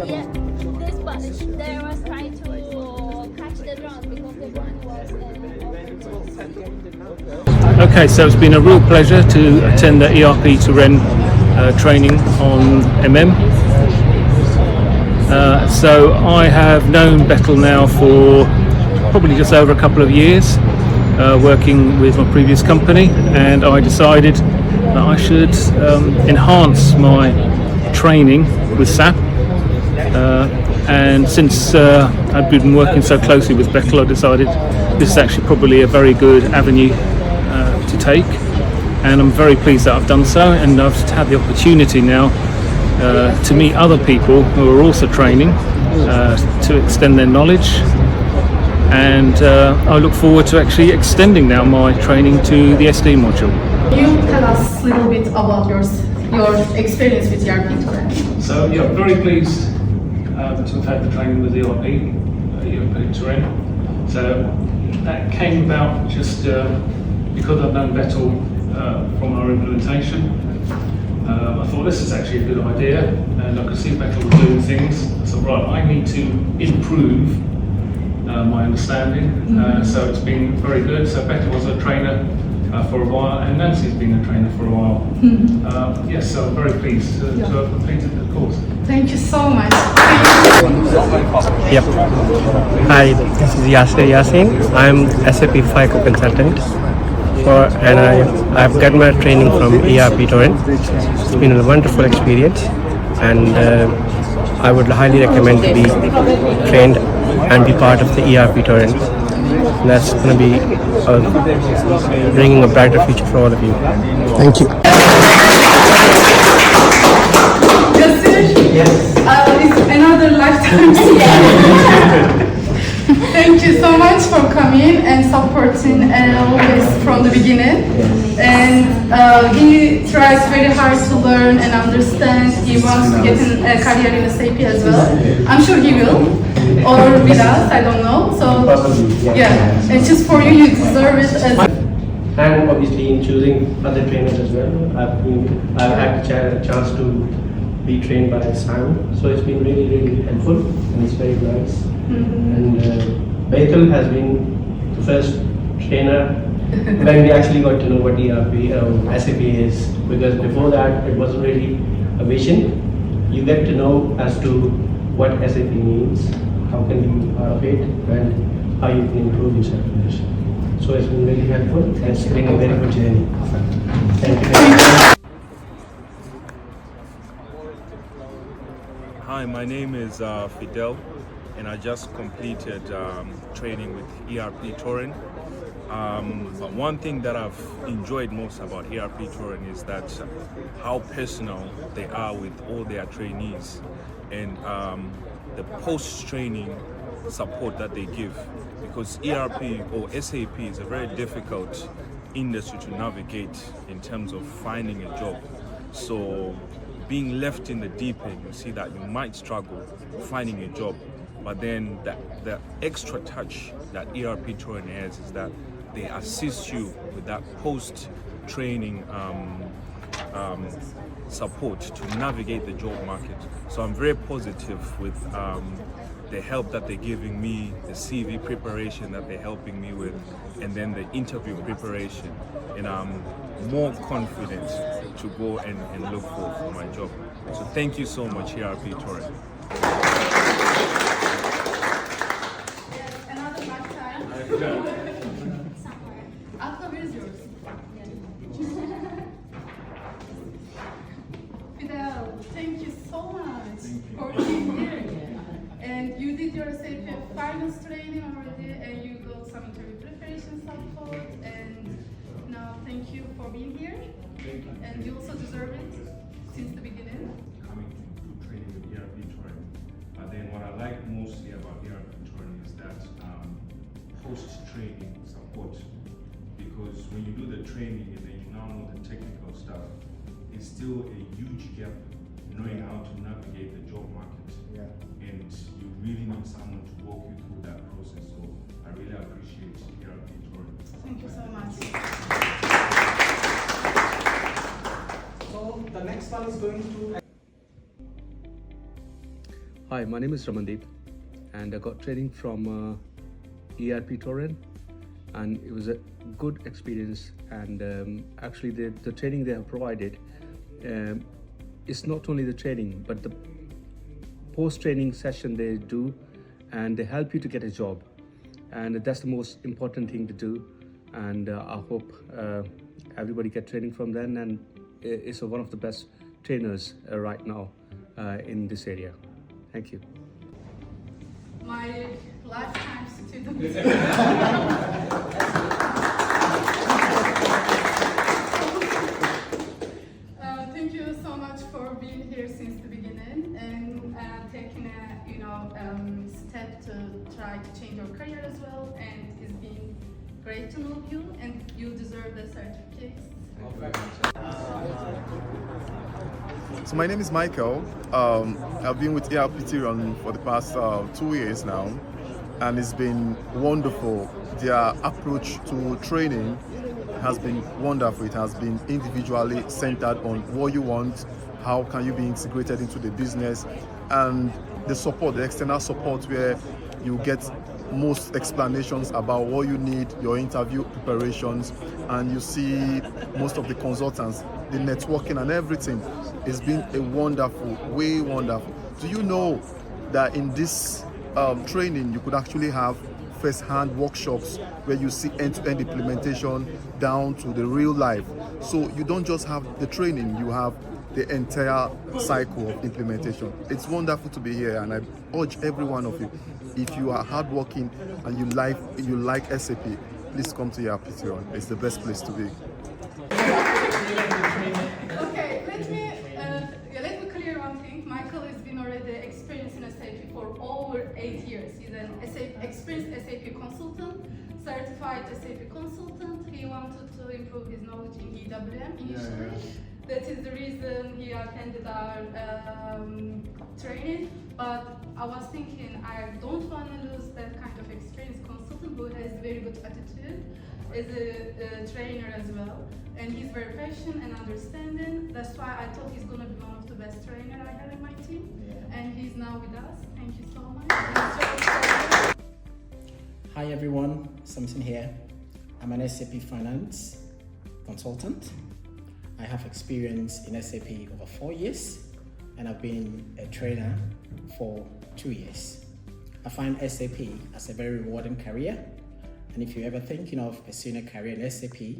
Yeah, this but they was trying to catch the drone because the drone was. Okay, so it's been a real pleasure to attend the Erptoren training on MM. So I have known Bettel now for probably just over a couple of years, working with my previous company, and I decided that I should enhance my training with SAP. And since I've been working so closely with Bettel, I decided this is actually probably a very good avenue to take, and I'm very pleased that I've done so, and I've had the opportunity now to meet other people who are also training to extend their knowledge, and I look forward to actually extending now my training to the SD module. Can you tell us a little bit about your experience with Erptoren? So yeah, I'm very pleased to have had the training with Erptoren. So that came about just because I've known Bettel from our implementation. I thought this is actually a good idea, and I could see Bettel was doing things. So right, I need to improve my understanding. So it's been very good. So Bettel was a trainer for a while, and Nancy's been a trainer for a while. Yes, so I'm very pleased to have completed the course. Thank you so much. Yep. Hi, this is Yasir Yasin. I'm SAP FICO consultant, and I've got my training from Erptoren. It's been a wonderful experience, and I would highly recommend to be trained and be part of the Erptoren. That's going to be bringing a brighter future for all of you. Thank you. Yes. It's another lifetime. Thank you so much for coming and supporting always from the beginning. And he tries very hard to learn and understand. He wants to get a career in SAP as well. I'm sure he will. Or with us, I don't know. So yeah, it's just for you, you deserve it. And obviously in choosing other trainers as well, I've had a chance to be trained by Sam, so it's been really, really helpful, and it's very nice. And Bettel has been the first trainer when we actually got to know what SAP is, because before that it wasn't really a vision. You get to know as to what SAP means, how can you be part of it, and how you can improve yourself in this. So it's been really helpful. It's been a very good journey. Thank you. Hi, my name is Fidel, and I just completed training with Erptoren. But one thing that I've enjoyed most about Erptoren is that how personal they are with all their trainees, and the post-training support that they give, because ERP or SAP is a very difficult industry to navigate in terms of finding a job. So being left in the deep end, you see that you might struggle finding a job, but then the extra touch that Erptoren has is that they assist you with that post-training support to navigate the job market. So I'm very positive with the help that they're giving me, the CV preparation that they're helping me with, and then the interview preparation. And I'm more confident to go and look for my job. So thank you so much, Erptoren. Another lifetime. Atla, where is yours? Fidel, thank you so much for being here. And you did your SAP finance training already, and you got some interview preparation support, and now thank you for being here. And you also deserve it since the beginning. Coming to training with Erptoren. Then what I like mostly about Erptoren is that post-training support, because when you do the training and then you now know the technical stuff, it's still a huge gap knowing how to navigate the job market. And you really need someone to walk you through that process. So I really appreciate Erptoren. Thank you so much. So the next one is going to. Hi, my name is Ramandeep, and I got training from Erptoren, and it was a good experience. And actually, the training they have provided is not only the training, but the post-training session they do, and they help you to get a job, and that's the most important thing to do. And I hope everybody get training from them, and it's one of the best trainers right now in this area. Thank you. My lifetime student. Thank you so much for being here since the beginning and taking a step to try to change your career as well. And it's been great to know you, and you deserve the certificate. So my name is Michael. I've been with Erptoren for the past 2 years now, and it's been wonderful. Their approach to training has been wonderful. It has been individually centered on what you want, how can you be integrated into the business, and the support, the external support, where you get most explanations about what you need, your interview preparations, and you see most of the consultants, the networking and everything. It's been a wonderful, way wonderful. Do you know that in this training you could actually have first-hand workshops where you see end-to-end implementation down to the real life? So you don't just have the training, you have the entire cycle of implementation. It's wonderful to be here, and I urge every one of you, if you are hardworking and you like SAP, please come to Erptoren. It's the best place to be. Okay, let me clear one thing. Michael has been already experienced in SAP for over 8 years. He's an experienced SAP consultant, certified SAP consultant. He wanted to improve his knowledge in EWM initially. Yeah. That is the reason he attended our training. But I was thinking, I don't want to lose that kind of experienced consultant who has very good attitude as a trainer as well. And he's very patient and understanding. That's why I thought he's going to be one of the best trainers I have in my team. Yeah. And he's now with us. Thank you so much. Hi everyone, Samson here. I'm an SAP finance consultant. I have experience in SAP over 4 years, and I've been a trainer for 2 years. I find SAP as a very rewarding career, and if you're ever thinking of pursuing a career in SAP,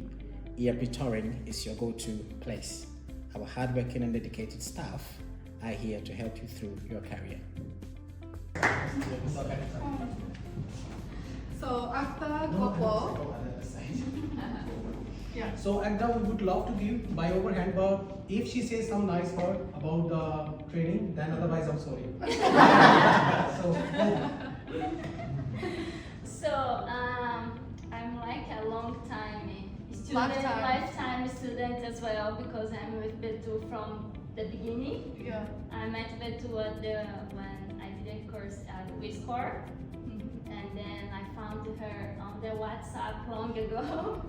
Erptoren is your go-to place. Our hardworking and dedicated staff are here to help you through your career. So after Gopo, yeah. So Agda, we would love to give by overhand, but if she says some nice word about the training, then otherwise I'm sorry. So I'm like a lifetime student as well, because I'm with Betu from the beginning. Yeah. I met Betu when I did a course at WeScore, and then I found her on the WhatsApp long ago.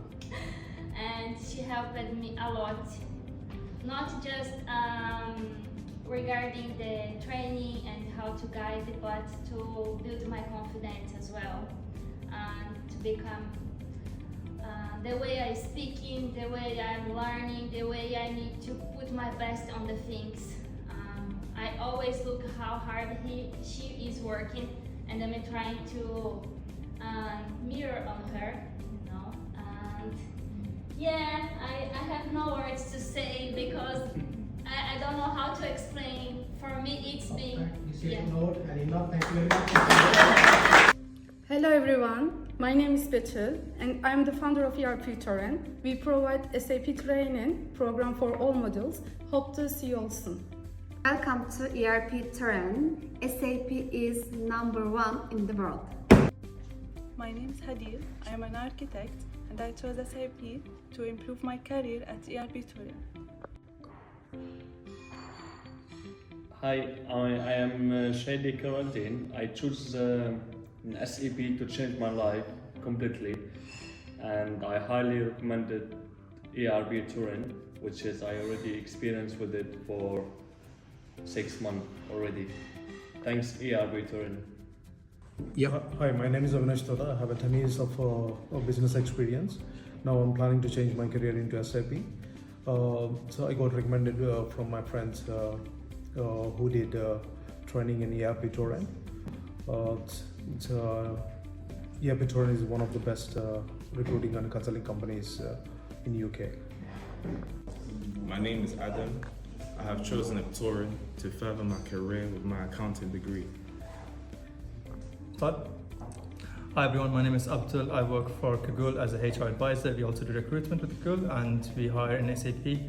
And she helped me a lot, not just regarding the training and how to guide, but to build my confidence as well, and to become the way I speaking, the way I'm learning, the way I need to put my best on the things. I always look how hard she is working, and I'm trying to mirror on her, you know. And yeah, I have no words to say, because I don't know how to explain. For me, it's been. Yeah. Note, and enough. Thank you very much. Hello everyone, my name is Betül and I'm the founder of Erptoren. We provide SAP training program for all modules. Hope to see you all soon. Welcome to Erptoren. SAP is #1 in the world. My name is Hadid. I am an architect and I chose SAP to improve my career at Erptoren. Hi, I am Shady Karantin. I chose an SAP to change my life completely, and I highly recommended Erptoren, which is I already experienced with it for 6 months already. Thanks Erptoren. Hi, my name is Avinash Toda. I have 10 years of business experience. Now I'm planning to change my career into SAP. So I got recommended from my friends who did training in Erptoren. Erptoren is one of the best recruiting and consulting companies in UK. My name is Adam. I have chosen Erptoren to further my career with my accounting degree. Hi everyone, my name is Abdul. I work for Kagul as a HR advisor. We also do recruitment with Kagul and we hire in SAP.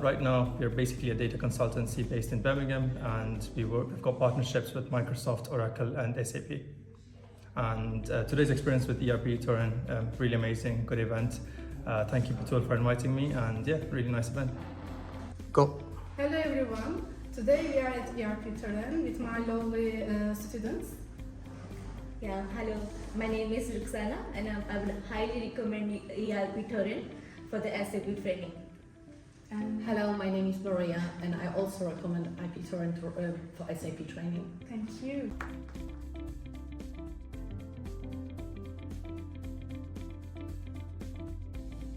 Right now, we're basically a data consultancy based in Birmingham and we've got partnerships with Microsoft, Oracle and SAP. And today's experience with Erptoren, really amazing, good event. Thank you Batul for inviting me and yeah, really nice event. Go. Hello everyone. Today we are at Erptoren with my lovely students. Yeah, hello. My name is Ruxana and I would highly recommend Erptoren for the SAP training. Hello, my name is Maria and I also recommend Erptoren for SAP training. Thank you.